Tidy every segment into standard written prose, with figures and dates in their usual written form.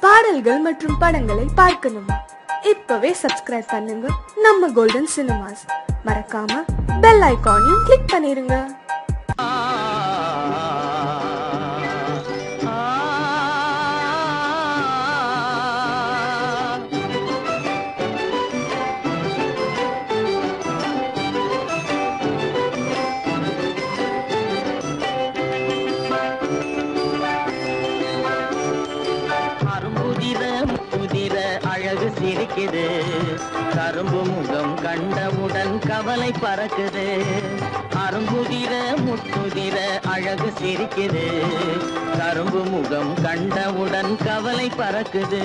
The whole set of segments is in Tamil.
பாடல்கள் மற்றும் படங்களை பார்க்கணுமா? இப்பவே சப்ஸ்கிரைப் பண்ணுங்க நம்ம கோல்டன் சினிமாஸ். மறக்காம பெல் ஐகானையும் கிளிக் பண்ணிருங்க. சிரிக்குது கரும்பு முகம் கண்டவுடன் கவலை பறக்குது. அரும்புதிர முத்துதிர அழகு சிரிக்குது கரும்பு முகம் கண்டவுடன் கவலை பறக்குது.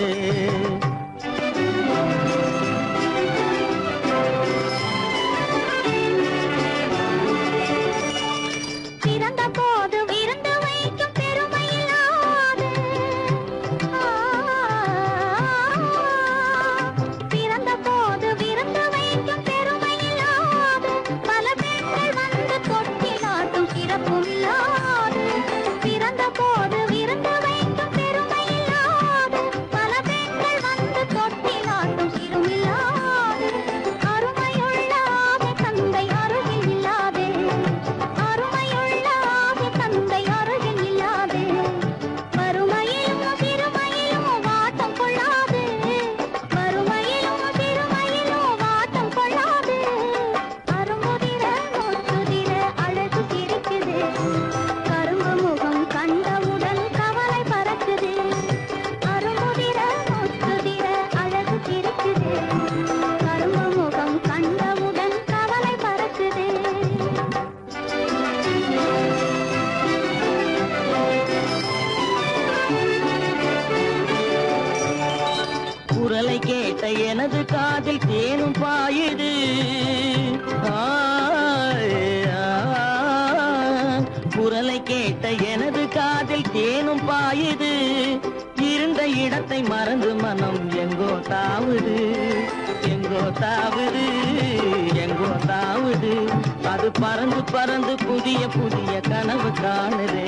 குரலை கேட்ட எனது காதில் தேனும் பாயுது. குரலை கேட்ட எனது காதில் தேனும் பாயுது. இருந்த இடத்தை மறந்து மனம் எங்கோ தாவுது, எங்கோ தாவுது, எங்கோ தாவுது. அது பறந்து பறந்து புதிய புதிய கனவு காணுது.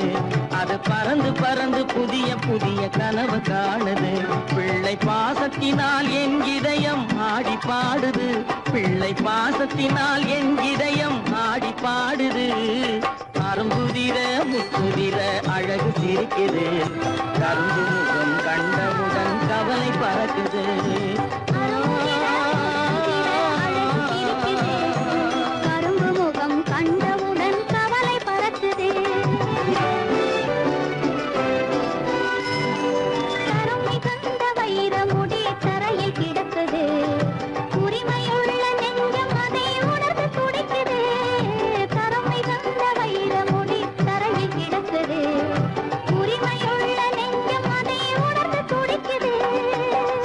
அது பறந்து பறந்து புதிய புதிய கனவு காணுது. பிள்ளை பாசத்தினால் என் இதயம் ஆடி பாடுது. பிள்ளை பாசத்தினால் என் இதயம் ஆடி பாடுது. அரும்புதிர முத்துதிர அழகு சிரிக்குது கரும்பு முகம் கண்டவுடன் கவலை பறக்குது.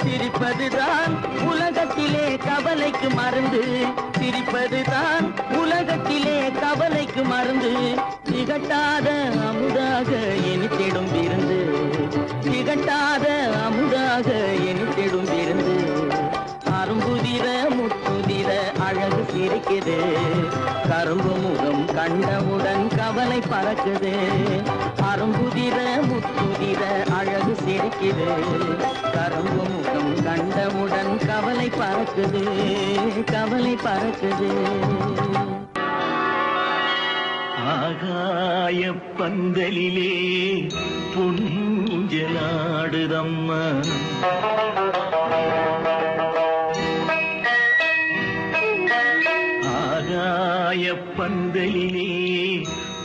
சிரிப்பதுதான் உலகத்திலே கவலைக்கு மருந்து. சிரிப்பதுதான் உலகத்திலே கவலைக்கு மருந்து. திகட்டாத அமுதாக இனித்திடும் விருந்து. திகட்டாத அமுதாக இனித்திடும் விருந்து. அரும்புதிர முத்துதிர அழகு சிரிக்குது கரும்பு முகம் கண்டவுடன் கவலை பறக்குது. அரும்புதிர முத்துதிர அழகு சிரிக்குது கரும்பு முகம் கண்டவுடன் கவலை பறக்குது, கவலை பறக்குது. ஆகாய பந்தலிலே பொன்னுஞ்சலாடுதம்மா. ஆகாய பந்தலிலே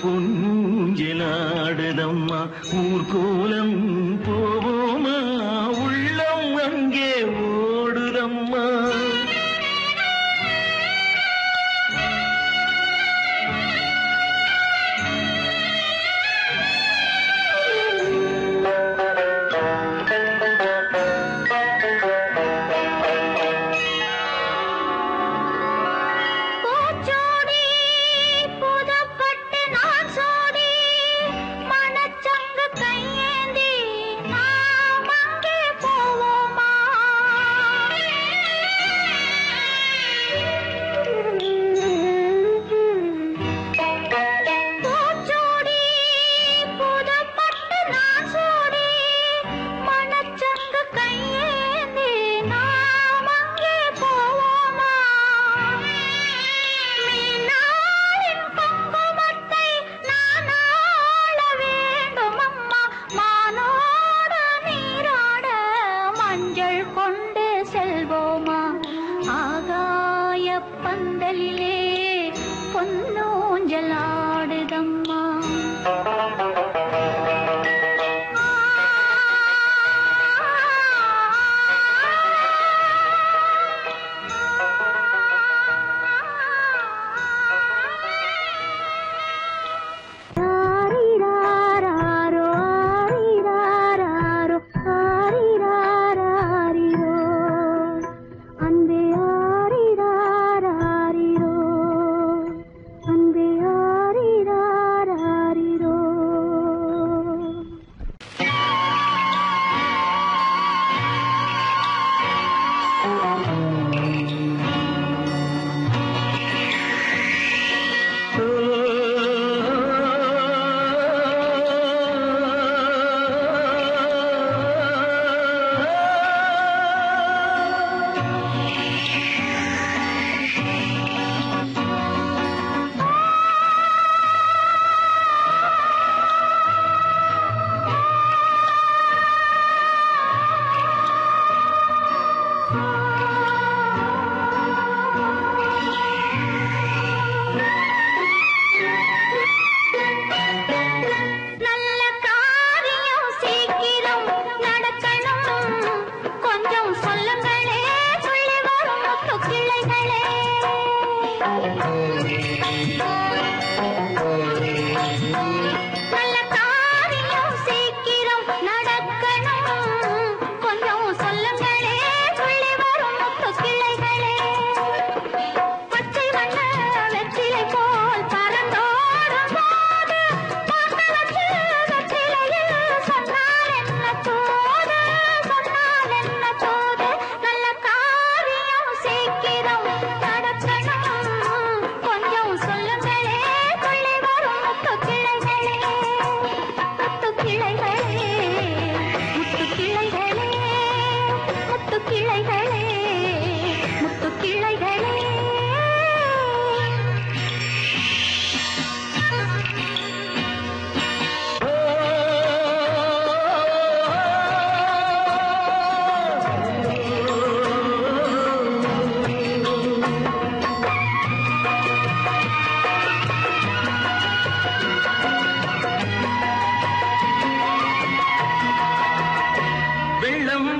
பொன்னுஞ்சலாடுதம்மா. ஊர்கோலம் போவோமா உள்ளம் அங்கே ஓடுதம்மா. புதப்பட்டு நான் சோடி மனச்சங்கு கையேந்தி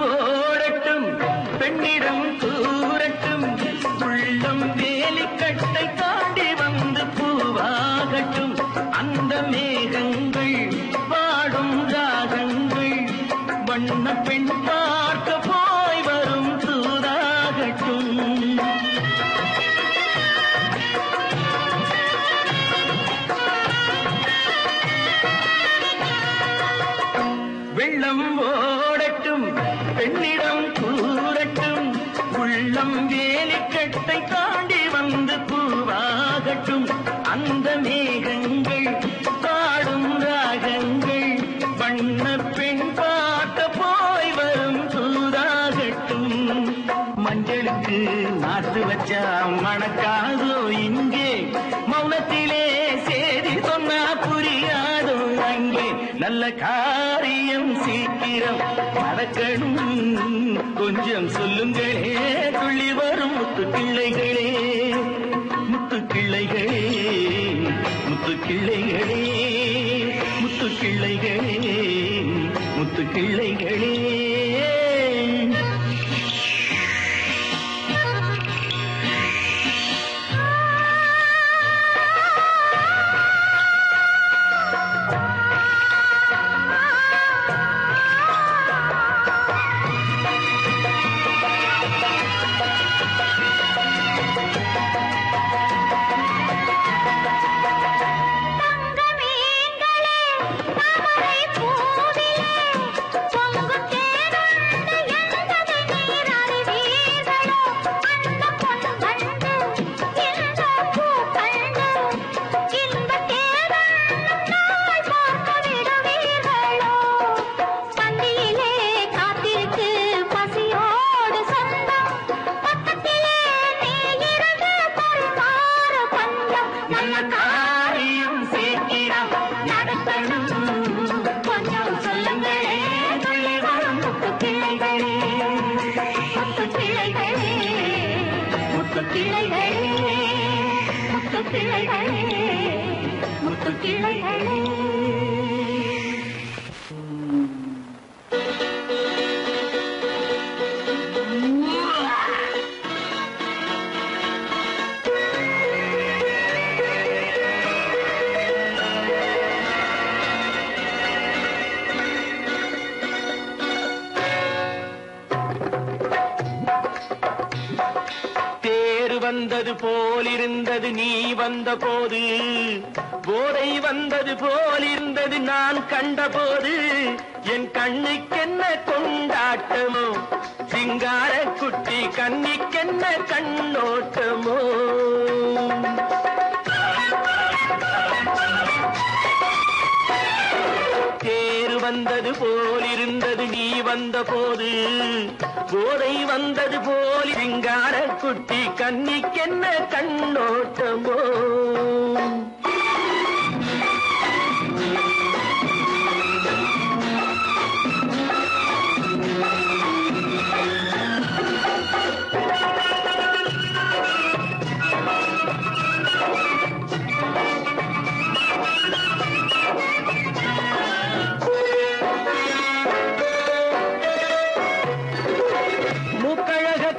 ஓடட்டும் பெண்ணிடம் கூறட்டும் உள்ளம் வேலிக்கட்டை தாண்டி வந்து பூவாகட்டும் அந்த மேகங்கள் பாடும் ராகங்கள் வண்ண பெண் பார்க்க போய் வரும் தூதாகட்டும் வெள்ளம் ஓடட்டும் பெண்ணிடம் கூறட்டும் உள்ளம் வேலிக்கட்டை தாண்டி வந்து பூவாகட்டும் அந்த மேகங்கள் பாடும் ராகங்கள் வண்ண பெண் பார்க்க போய் வரும் தூதாகட்டும் மஞ்சளுக்கு நாட்டு வச்சா மணக்காதோ இங்கே மௌனத்திலே சேதி சொன்னா புரியாதோ அங்கே நல்ல காரியம் சீக்கிரம் நடக்கணும் கொஞ்சம் சொல்லுங்களே துள்ளி வரும் முத்து கிள்ளைகளே முத்து கிள்ளைகளே முத்து கிள்ளைகளே முத்து கிள்ளைகளே முத்து கிள்ளைகளே வந்தது போலிருந்தது நீ வந்த போது போதை வந்தது போலிருந்தது நான் கண்டபோது என் கண்ணுக்கென்ன கொண்டாட்டமோ சிங்கார குட்டி கண்ணிக்கென்ன கண்ணோட்டமோ தேர் வந்தது போலிருந்தது நீ வந்த போது போதை வந்தது போல் சிங்கார குட்டி கண்ணிக்கென்ன கண்ணோட்டமோ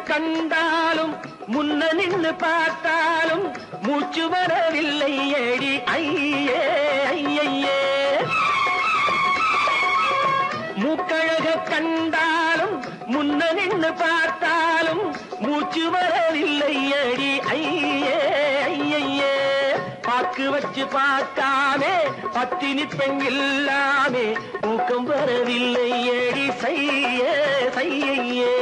கண்டாலும் முன்ன நின்று பார்த்தாலும் மூச்சு வரவில்லை ஏடி ஐயே ஐயே மூக்கழக கண்டாலும் முன்ன நின்று பார்த்தாலும் மூச்சு வரவில்லை ஏடி ஐயே ஐயே பாக்கு வச்சு பார்க்காமே பத்தினி பெண் இல்லாமே ஊக்கம் வரவில்லை ஏடி செய்ய செய்யே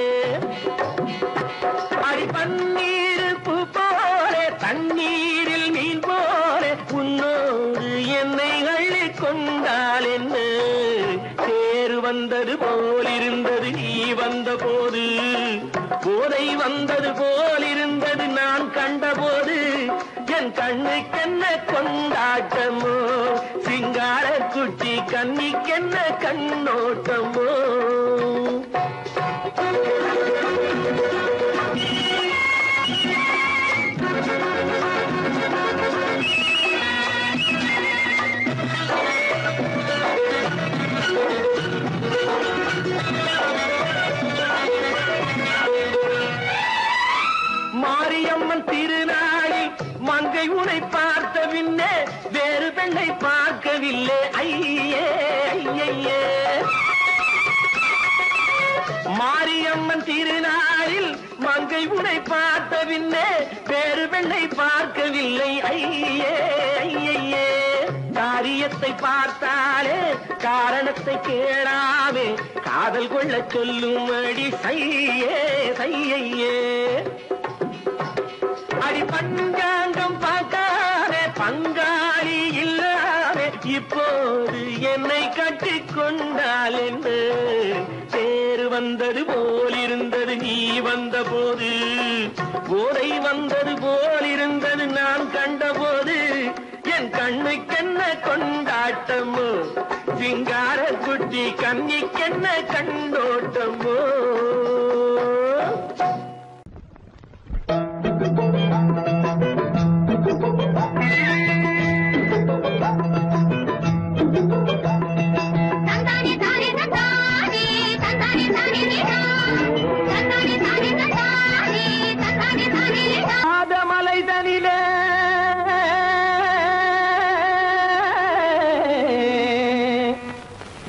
அடி பன்னீர் பூ போல தண்ணீரில் மீன் போல உன்னோடு என்னை அள்ளி கொண்டால் என்ன தேர் வந்தது போலிருந்தது நீ வந்த போது போதை வந்தது போலிருந்தது நான் கண்டபோது என் கண்ணுக்கென்ன கொண்டாட்டமோ சிங்கார குட்டி கண்ணிக்கென்ன கண்ணோட்டமோ பின்னே வேறு பெண்ணை பார்க்கவில்லை ஐயே ஐயே. மாரியம்மன் திருநாளில் மங்கை உன்னை பார்த்த பின்னே வேறு பெண்ணை பார்க்கவில்லை ஐயே ஐயே. காரியத்தை பார்த்தாலே காரணத்தை கேளாமே காதல் கொள்ள சொல்லும்படி சையே சையே. அடி பஞ்சாங்கம் பார்க்காதே பங்காளி இல்லாமே இப்போது என்னை கட்டிக்கொண்டால் என்று தேர் வந்தது போலிருந்தது நீ வந்த போது, போதை வந்தது போலிருந்தது நான் கண்டபோது, என் கண்ணுக்கென்ன கொண்டாட்டமோ சிங்கார குட்டி கண்ணிக்கென்ன கண்டோட்டமோ.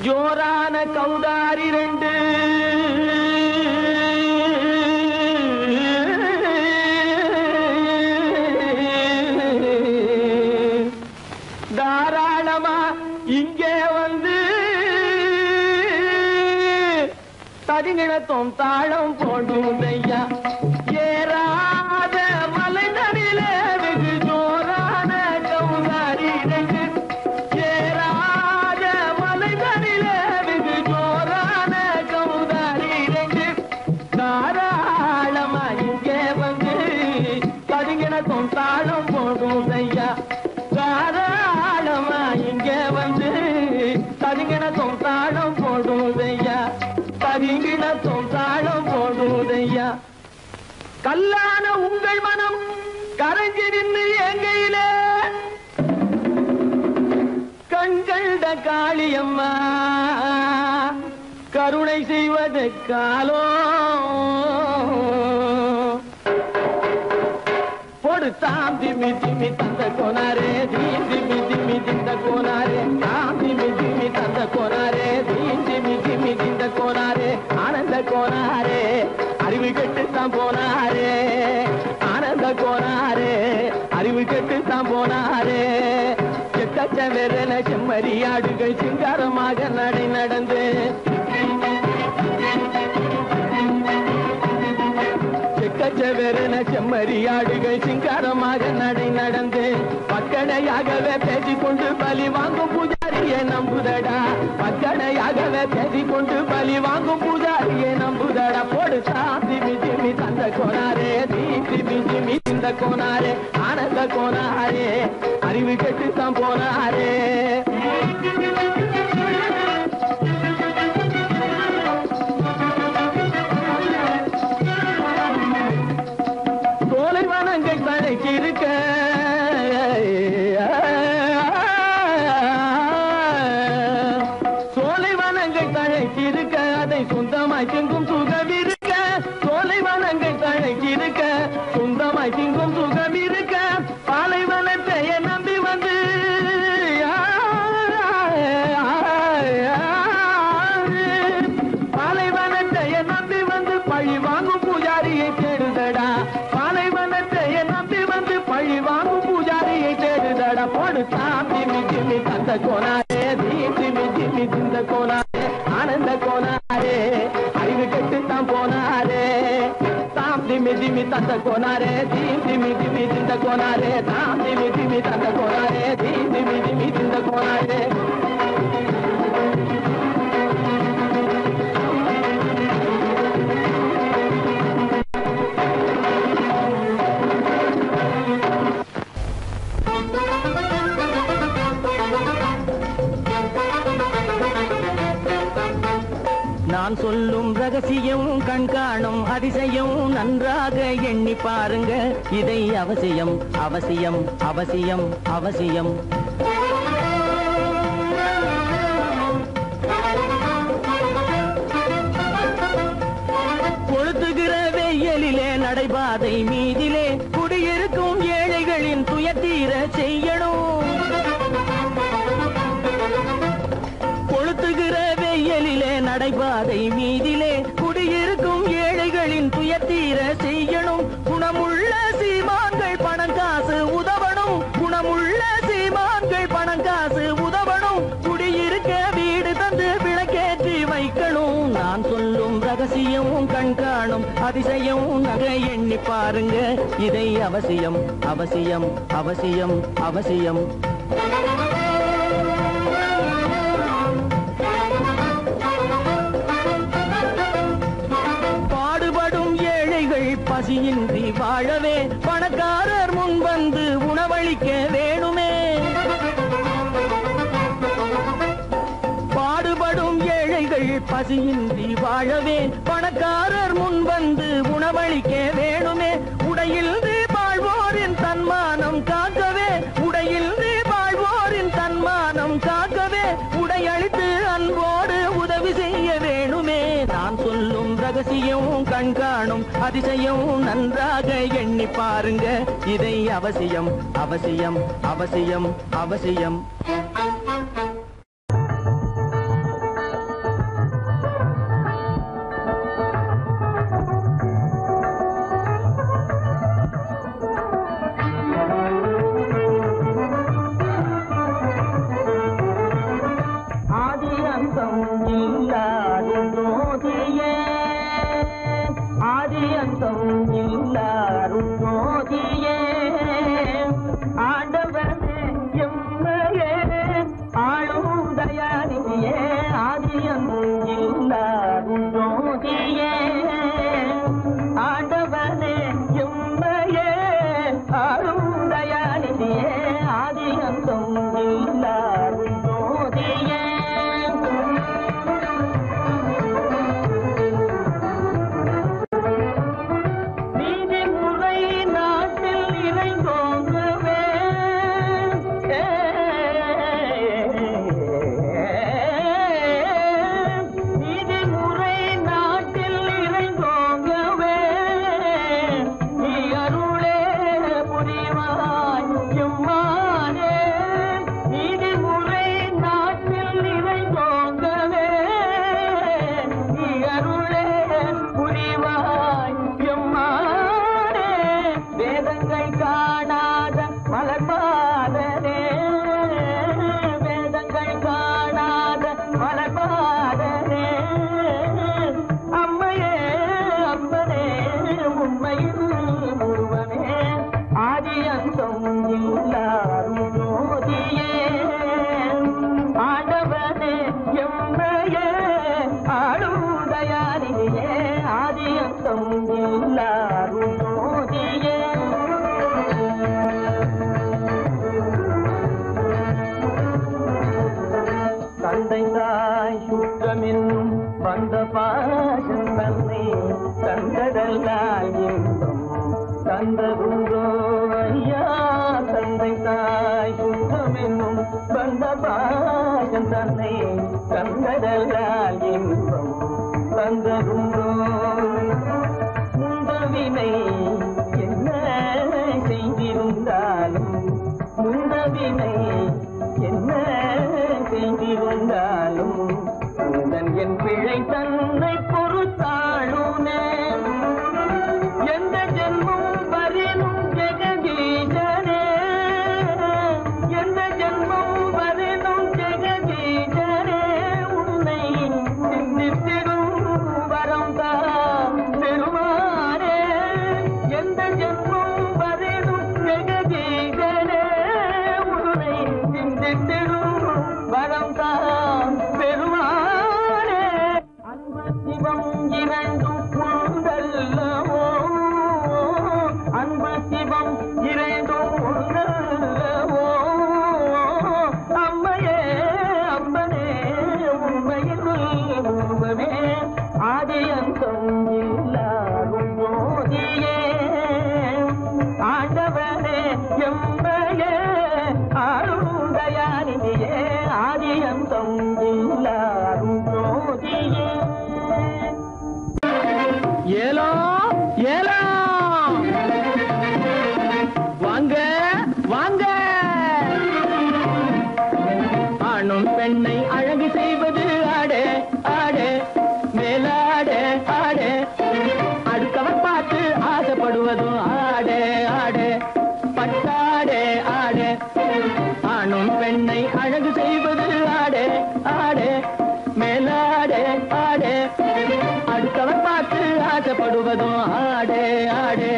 ஜோரான கௌதாரி ரெண்டு தாராளமா இங்கே வந்து தரிநிலத்தும் தாளம் போடும் ஐயா. ஏறாத மலை நடிலே வெகு ஜோரான கௌதாரி ரெண்டு. ஏறாத மலை நடிலே வெகு ஜோரான கௌதாரி ரெண்டு. தாராளமா இங்கே வந்து தரிநிலத்தும் தாளம் போடும் ஐயா. தாராளமா இங்கே வந்து தரிநிலத்தும் தாளம் போடும் ஐயா. தரிநிலத்தும் தாளம் போடும் ஐயா. கல்லான உங்கள் மனம் கரைஞ்சி நின்று எங்கையிலே கண்கண்ட காளியம்மா கருணை செய்வது காலோ. பொடு தாம் திமி திமி தந்த கோனாரே தீம் திமி திமி திந்த கோனாரே தாம் திமி திமி தந்த கோனாரே தீம் திமி திமி திந்த கோனாரே ஆனந்த கோனாரே அறிவு கெட்டுத்தான் போனாரே. ஆனந்த கோனாரே அறிவு கெட்டுத்தான் போனாரே. எக்கச்ச வெறன செம்மறியாடுகள் சிங்காரமாக நடை நடந்து எக்கச்ச வெறன செம்மறியாடுகள் சிங்காரமாக நடை நடந்து பக்கடையாகவே பேசிக்கொண்டு பலி வாங்கும் பூஜாரியை நம்புதடா. பக்கடையாகவே பேசிக்கொண்டு பலி வாங்கும் பூஜாரியை நம்புதடா. போடு சாந்தி மிதிமி தந்த கோனாரே தீதி மிதிமி இந்த கோனாரே ஆனந்த கோனாரே அறிவு கெட்டுத்தான் போனாரே. சோலைவனங்கள் தழைக்கு இருக்க சோலைவனங்கள் தழைக்கு இருக்க அதை சொந்தமாய் திங்கும் சுகம் இருக்க. சோலைவனங்கள் தழைக்கு இருக்க சொந்தமாய் திங்கும் சுகம் இருக்க. பாலைவனத்தை நம்பி வந்து பாலைவனத்தை நம்பி வந்து பழி வாங்கும் பூஜாரியை தேடுதடா. பாலைவனத்தை நம்பி வந்து பழி வாங்கும் பூஜாரியை தேடுதடா. போடு தாம் திமி திமி தந்த கோனாரே தீம் திமி திமி திந்த கோனாரே ஆனந்த கோனாரே அறிவு கெட்டுத்தான் போனாரே. தாம் திமி திமி தந்த கோனாரே தீம் திமி திமி திந்த கோனாரே தாம் திமி திமி தந்த கோனாரே தீம் திமி திமி திந்த கோனாரே. நான் சொல்லும் ரகசியம் கண்காணும் அதிசயம் நன்றாக எண்ணி பாருங்க. இதை அவசியம் அவசியம் அவசியம் அவசியம். கொளுத்துகிற வெயிலிலே நடைபாதை மீதிலே குடி குடியிருக்கும் ஏழைகளின் துயத்தீர செய்யணும். கொளுத்துகிற வெயிலிலே நடைபாதை மீதிலே குடியிருக்கும் ஏழைகளின் துயத்தீர செய்யணும். குணமுள்ள சீமான்கள் பணம் காசு உதவணும். குணமுள்ள சீமான்கள் பணம் காசு உதவணும். குடியிருக்க வீடு தந்து விளக்கேற்றி வைக்கணும். நான் சொல்லும் ரகசியம் கண்காணும் அதிசயம் நகை எண்ணி பாருங்க. இதை அவசியம் அவசியம் அவசியம் அவசியம். பாடுபடும் ஏழைகள் பசியின்றி வாழவே பணக்காரர் முன் வந்து உணவளிக்க வேணுமே. பாடுபடும் ஏழைகள் பசியின்றி வாழவே பணக்காரர் முன் வந்து உணவளிக்க வேணுமே. உடையில் வாழ்வோரின் தன்மானம் காக்கவே உடையில் வாழ்வோரின் தன்மானம் காக்கவே உடையளித்து அன்போடு உதவி செய்ய வேணுமே. நான் சொல்லும் ரகசியம் கண்காணும் அதிசயம் நன்றாக எண்ணி பாருங்க. இதை அவசியம் அவசியம் அவசியம் அவசியம். ஆசைப்படுவதும் ஆடே ஆடே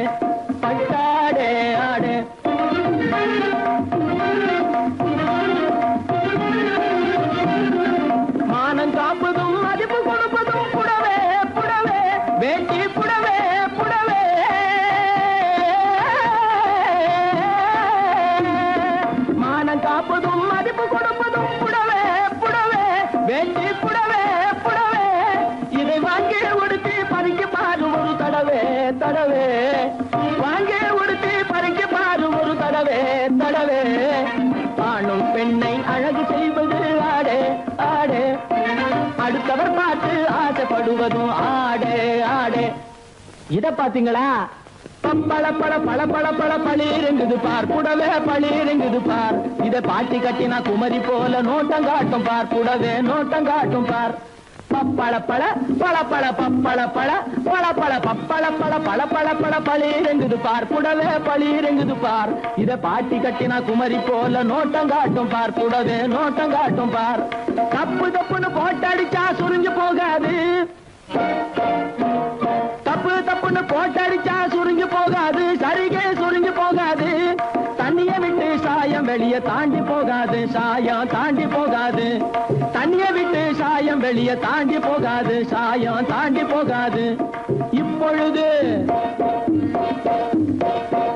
பட்டாடே ஆடே. மானம் காப்பதும் மதிப்பு கொடுப்பதும் புடவே புடவே வேட்டி புடவே புடவே. மானம் காப்பதும் மதிப்பு கொடுப்பதும் புடவே புடவே வேட்டி புடவே புடவே. இதை வாங்கி உடுத்தி பறிக்க பாரு ஒரு தடவே தடவே. வாங்கி உடுத்தி பறிக்க பாரு ஒரு தடவே தடவே. ஆணும் பெண்ணை அழகு செய்வது ஆடே ஆடே. அடுத்தவர் பார்த்து ஆசைப்படுவதும் ஆடே ஆடே. இத பாத்தீங்களா? பப்பள பழ பழ பழ பழ பளிரெங்குது பார் புடவே பளிரெங்குது பார். இத பாட்டி கட்டினா குமரி போல நோட்டம் காட்டும் பார் புடவே நோட்டம் காட்டும் பார். பப்பள பழ பழ பழ பப்பள பழ பழ பழ பப்பள பழ பழ பழ பழ பளிரெங்குது பார் புடவே பளிரெங்குது பார். இத பாட்டி கட்டினா குமரி போல நோட்டம் காட்டும் பார் புடவே நோட்டம் காட்டும் பார். தப்பு தப்புன்னு போட்டடிச்சா சுருங்கி போகாது. தப்பு தப்புன்னு போட்டடிச்சா சுருங்கி போகாது. சரிகே சுருங்கி போகாது. தண்ணிய விட்டு சாயம் வெளியே தாண்டி போகாது. சாயம் தாண்டி போகாது. தண்ணிய விட்டு சாயம் வெளியே தாண்டி போகாது. சாயம் தாண்டி போகாது. இப்பொழுது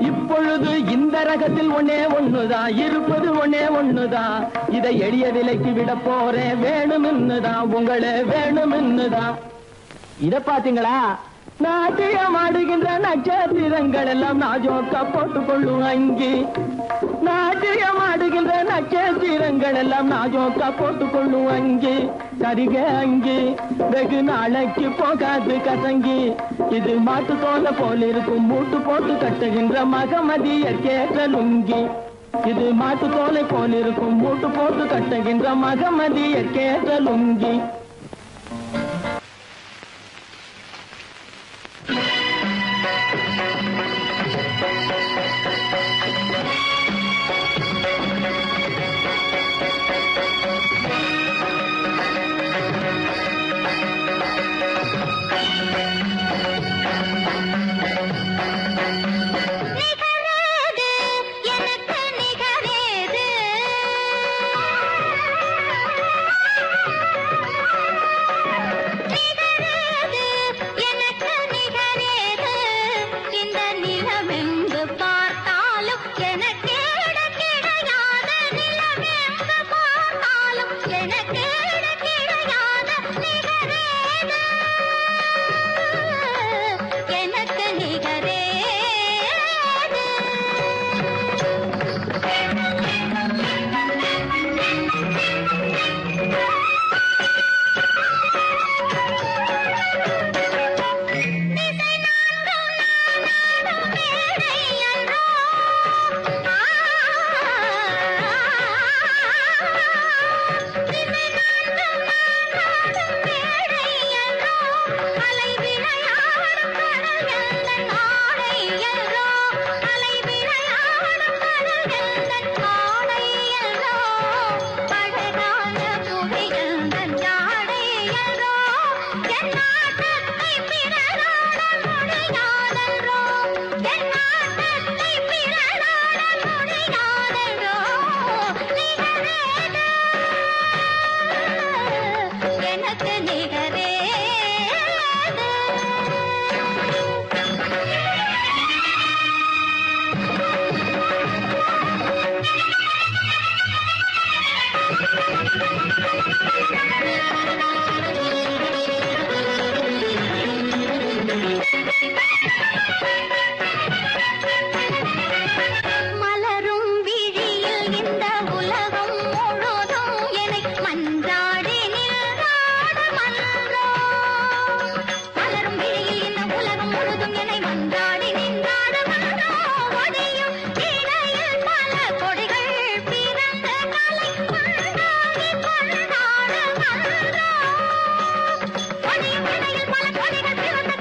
இப்பொழுது இந்த ரகத்தில் ஒன்னே ஒண்ணுதான் இருப்பது ஒன்னே ஒண்ணுதான். இதை எளிய விலைக்கு விட போறேன் வேணும்னுதான் உங்களே வேணும்னுதான். இத பாத்தீங்களா? நாட்டியம் ஆடுகின்ற நட்சத்திரங்கள் எல்லாம் நாஜோக்கா போட்டுக்கொள்ளும் அங்கி. நாட்டியம் ஆடுகின்ற நட்சத்திரங்கள் எல்லாம் நாஜோக்கா போட்டுக்கொள்ளும் அங்கி. சரிக அங்கி வெகு நாளைக்கு போகாது கசங்கி. இது மாட்டு தோலை போல இருக்கும் மூட்டு போட்டு கட்டுகின்ற மகமதியர் கேட்ட லுங்கி. இது மாட்டு தோலை போல இருக்கும் மூட்டு போட்டு கட்டுகின்ற மகமதியர் கேட்ட லுங்கி.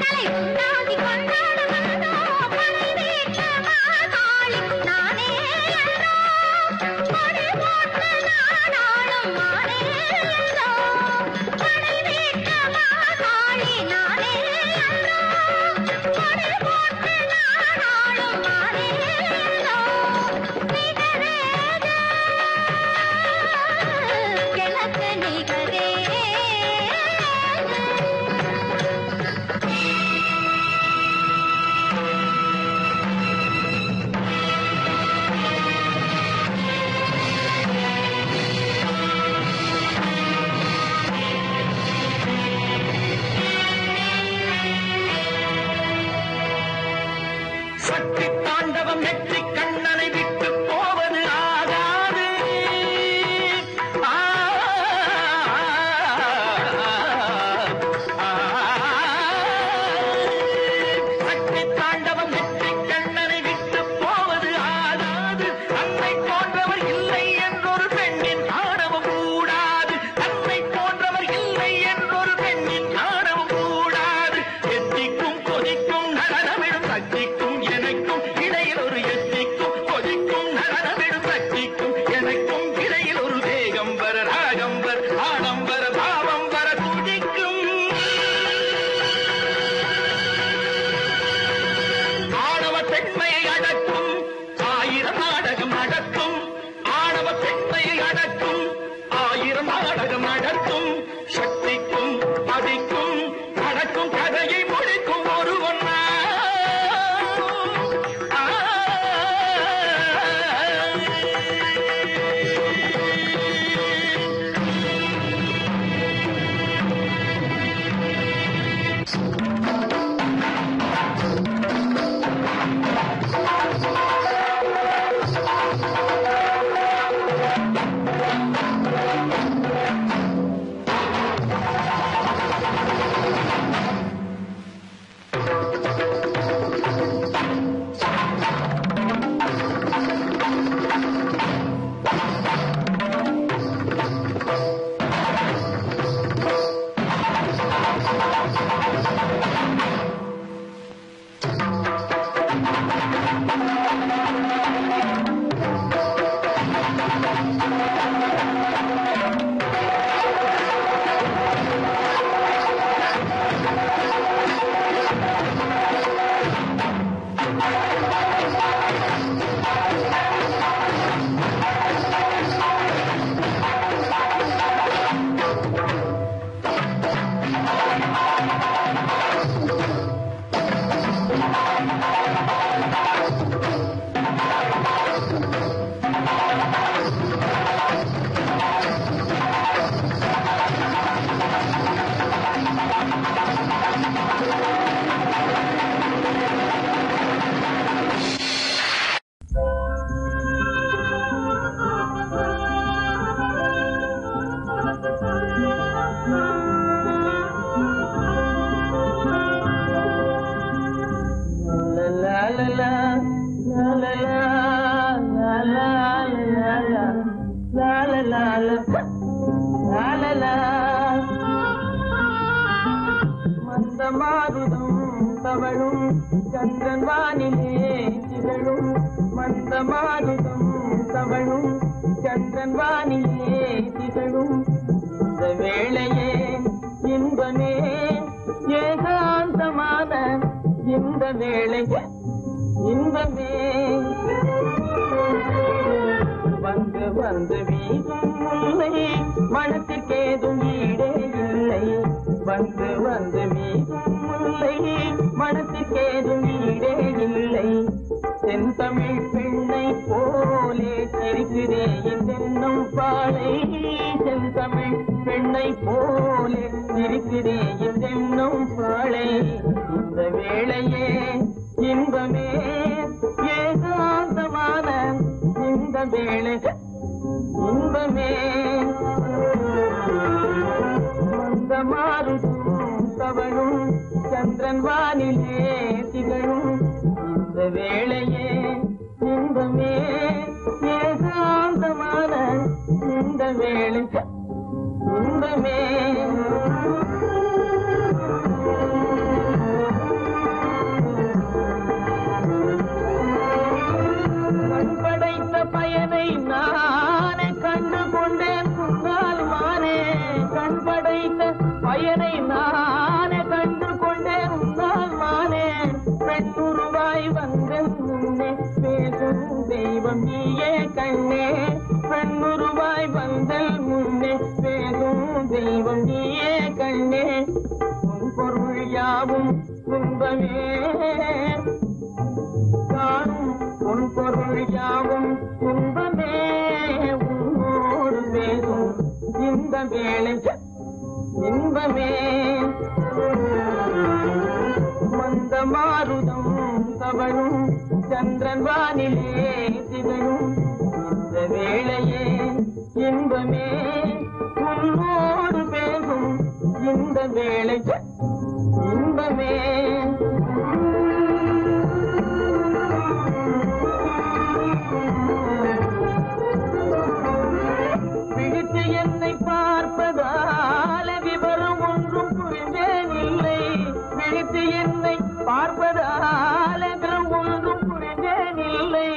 கொண்டாட சக்தி தாண்டவம் நெற்றி கண்ணனை விட்டு போவது ஆகாது. சக்தி தாண்டவம் நெற்றி கண்ணனை விட்டு போவது ஆகாது. தன்னை போன்றவர் இல்லை என்றொரு பெண்ணின் ஆணவம் கூடாது. தன்னை போன்றவர் இல்லை என்றொரு பெண்ணின் ஆணவம் கூடாது. எத்திக்கும் கொதிக்கும் நடனமிடும் சக்திக்கும் எனக்கும் இடையில் ஒரு எத்திக்கும் கொதிக்கும் நடனமிடும் சக்திக்கும் எனக்கும் இடையில் ஒரு வேகம் வர ராகம் வர ஆடம் வர பாவம் வர துடிக்கும். ஆணவ பெண்மையை அடக்கும் ஆயிரம் நாடகம் நடக்கும். ஆணவ பெண்மையை அடக்கும் ஆயிரம் நாடகம் நடக்கும். சக்திக்கும் அதிக்கும் நடக்கும் கதையை முடிக்கும் ஒருவன் நான். மந்தமாருதம் தவழும் சந்திரன் வானிலே திகழும். மந்தமாருதம் தவழும் சந்திரன் வானிலே திகழும். இந்த வேளையே இன்பமே ஏகாந்தமான இந்த வேளை இன்பமே. வந்து வந்து வீசும் முல்லை மனத்திற்கேதும் ஈடே இல்லை. வந்து வந்து வீசும் முல்லை மனத்திற்கேதும் ஈடே இல்லை. தென்தமிழ் பெண்ணை போலே சிரிக்கிறே இதென்னும் பாலை. தென்தமிழ் பெண்ணை போலே சிரிக்கிறே இதென்னும் பாலை. இந்த வேளையே இன்பமே ஏகாந்தமான இந்த வேளை இன்பமே. மந்தமாருதம் தவழும் சந்திரன் வானிலே திகழும். இந்த வேளையே இன்பமே ஏகாந்தமான இந்த வேளை இன்பமே. கண்படைத்த பயனை நானே கண்டு கொண்டேன் முன்னால் மானே. கண்படைத்த பயனை நானே கண்டு கொண்டேன் முன்னால் மானே. பெண்ணுருவாய் வந்தேன் முன்னே பேசும் தெய்வம் நீயே கண்ணே. பெண்ணுருவாய் வந்தேன் முன்னே பேசும் தெய்வம் நீயே கண்ணே. உன் பொருள் யாவும் துன்பமே காணும். உன் பொருள் யாவும் துன்பமே உன்னோடு பேசும் இந்த வேளை இன்பமே. மந்தமாருதம் தவழும் சந்திரன் வானிலே திகழும் இந்த வேளையே இன்பமே உன்னோடு பேசும் இந்த வேளை இன்பமே பிடித்து என்னை பார்ப்பதால விவரம் ஒன்றும் புரிந்தேன் இல்லை பிடித்து என்னை பார்ப்பதால விவரம் ஒன்றும் புரிந்தேன் இல்லை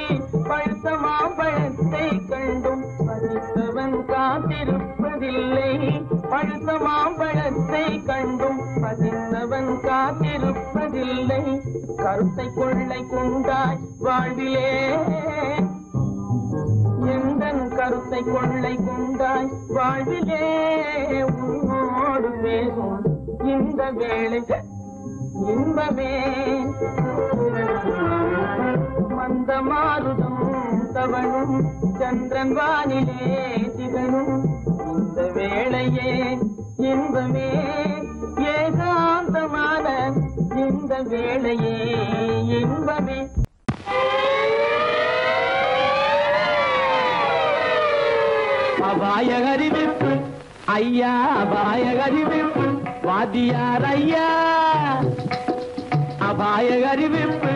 பழுத்த மாம்பழத்தை கண்டும் பசித்தவன் காத்திருப்பதில்லை பழுத்த மாம்பழத்தை கண்டும் பசித்தவன் காத்திருப்பதில்லை கருத்தை கொள்ளை கொண்டாய் வாழ்விலே எந்தன் கருத்தை கொள்ளை கொண்டாய் வாழ்விலே உன்னோடு பேசும் இந்த வேளை இன்பமே மந்த மாருதம் தவழும் சந்திரன் வானிலே திகழும் இந்த வேளையே இன்பமே ஏகாந்தமான இந்த வேளையே இன்பமே அபாய அறிவிப்பு ஐயா அபாய அறிவிப்பு வாத்தியார் ஐயா அபாய அறிவிப்பு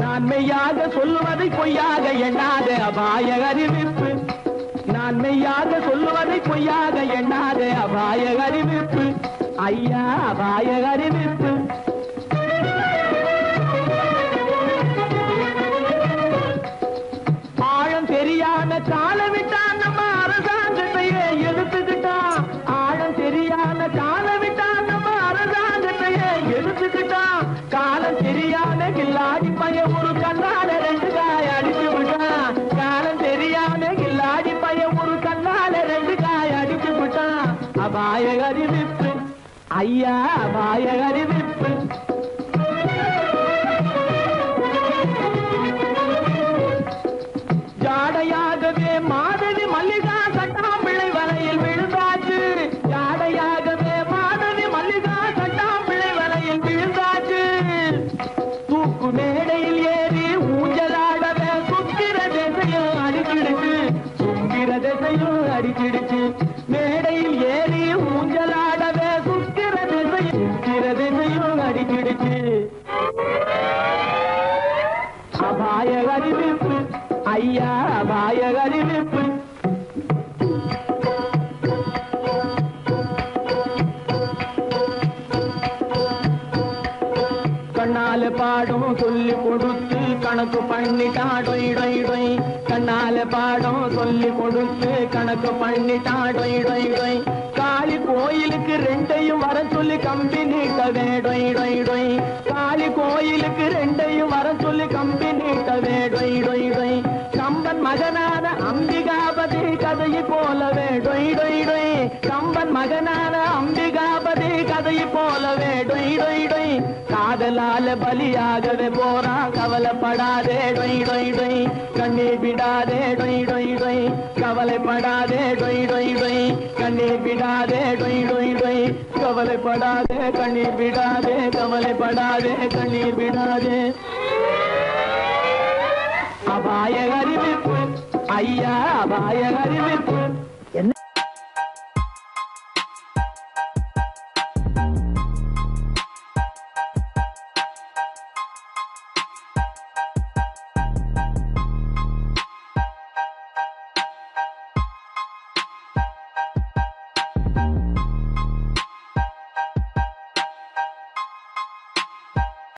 நான் மெய்யாக சொல்லுவதை பொய்யாக எண்ணாத அபாய அறிவிப்பு நான் மெய்யாக சொல்லுவதை பொய்யாக எண்ணாத அபாய அறிவிப்பு ஐயா அபாய அறிவிப்பு ஆழம் தெரியாத காலம் விட்டான் நம்ம அரசாங்கத்தையே எடுத்துக்கிட்டான் ஆழம் தெரியாத காலம் விட்டான் நம்ம அரசாங்கத்தையே எடுத்துக்கிட்டான் காலம் தெரியாத கில்லாடி பைய ஒரு கண்ணால ரெண்டு காய அடிச்சு விட்டான் காலம் தெரியாத கில்லாடி பைய ஒரு கண்ணால ரெண்டு காய அடிச்சு விட்டான் அபாய அறிவிப்பு ஐயா அபாய அறிவிப்பு ஜாடையாகவே மாதவி மல்லிகா சட்டாம்பிள்ளை வலையில் விழுந்தாச்சு ஜாடையாகவே மாதவி மல்லிகா சட்டாம்பிள்ளை வலையில் விழுந்தாச்சு தூக்கு மேடையில் ஏறி ஊஞ்சலாடவே சுக்கிர திசையும் அடிச்சிடுச்சு சுக்கிர திசையும் அடிச்சிடுச்சு மேடையில் ஏறி ஊஞ்சலாடவே சுக்கிர திசையும் அடிச்சிடுச்சு அபாய அறிவிப்பு ஐயா அபாய அறிவிப்பு கண்ணால பாடம் சொல்லி கொடுத்து கணக்கு பண்ணிட்டா டொய் டொய் டொய் கண்ணால பாடம் சொல்லி கொடுத்து கணக்கு பண்ணிட்டா டொய் டொய் டொய் காளி கோயிலுக்கு ரெண்டையும் வர சொல்லி கம்பி நீட்டவே டொய் டொய் டொய் காளி கோயிலுக்கு ரெண்டையும் வர சொல்லி கம்பி நீட்டவே டொய் டொய் டொய் கம்பன் மகனான அம்பிகாபதி கதையை போலவே டொய் டொய் டொய் கம்பன் மகனான அம்பிகாபதி கதையை போலவே டொய் டொய் டொய் காதலால பலியாகவே போறான் கவலைப்படாதே டொய் டொய் டொய் கண்ணீர் விடாதே டொய் டொய் டொய் கவலைப்படாதே டொய் டொய் டொய் கண்ணீர் விடாதே டொய் டொய் டொய் கவலைப்படாதே கண்ணீர் விடாதே கவலைப்படாதே கண்ணீர் விடாதே அபாய அறிவிப்பு ஐயா அபாய அறிவிப்பு